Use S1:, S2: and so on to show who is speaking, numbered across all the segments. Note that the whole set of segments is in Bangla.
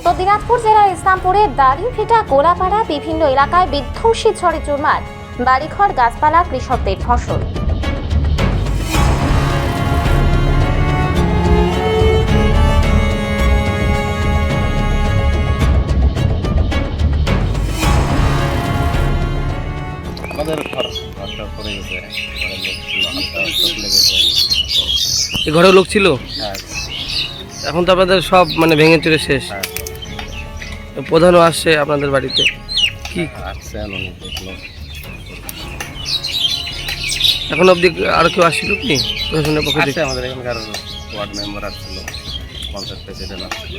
S1: উত্তর দিনাজপুর জেলার ইসলামপুরের দাড়িভিটা গোলাপাড়া বিভিন্ন এলাকায় বিধ্বংসী ঝড়ে চুরমার বাড়িঘর, গাছপালা, কৃষকদের ফসল।
S2: এই ঘরেও লোক ছিল, এখন তো আপনাদের সব মানে ভেঙে চুরে শেষ। প্রধানও আসছে আপনাদের বাড়িতে, কি এখন অবধি আর কেউ আসছিল কি প্রশাসনের পক্ষ থেকে?
S3: আমাদের এখানকার ওয়ার্ড মেম্বার আসছিল, পঞ্চায়েত প্রেসিডেন্ট আসছিল।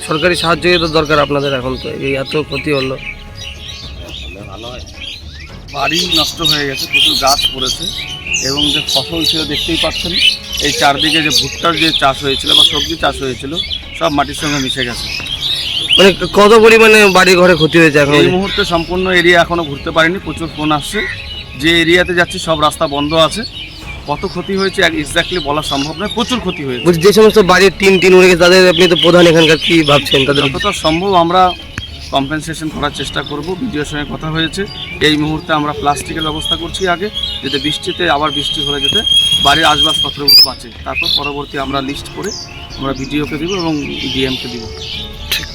S2: সরকারি সাহায্যই তো দরকার আপনাদের, এখন তো এই এত ক্ষতি হলো।
S3: ভালো হয়। বাড়ি নষ্ট হয়ে গেছে, প্রচুর গাছ পড়েছে এবং যে ফসল ছিল দেখতেই পাচ্ছেন, এই চারদিকে যে ভুট্টার যে চাষ হয়েছিল বা সবজি চাষ হয়েছিল সব মাটির সঙ্গে মিশে গেছে।
S2: মানে কত পরিমাণে বাড়ি ঘরে ক্ষতি হয়েছে এখন?
S3: এই মুহূর্তে সম্পূর্ণ এরিয়া এখনো ঘুরতে পারিনি, প্রচুর ফোন আসছে। যে এরিয়াতে যাচ্ছি সব রাস্তা বন্ধ আছে। কত ক্ষতি হয়েছে এক্স্যাক্টলি বলা সম্ভব নয়, প্রচুর ক্ষতি হয়েছে।
S2: যে সমস্ত বাড়ির টিন উড়ে গেছে তাদের আপনি তো প্রধান, এখানকার কি ভাবছেন? তাদের
S3: যতটা সম্ভব আমরা কম্পেনসেশন করার চেষ্টা করব। বিডিওর সঙ্গে কথা হয়েছে, এই মুহূর্তে আমরা প্লাস্টিকের ব্যবস্থা করছি আগে, যাতে বৃষ্টিতে আবার বৃষ্টি হলে যাতে বাড়ির আসবাবপত্রগুলো বাঁচে। তারপর পরবর্তী আমরা লিস্ট করে আমরা বিডিওকে দিব এবং ডিএমকে দিব।
S2: ঠিক।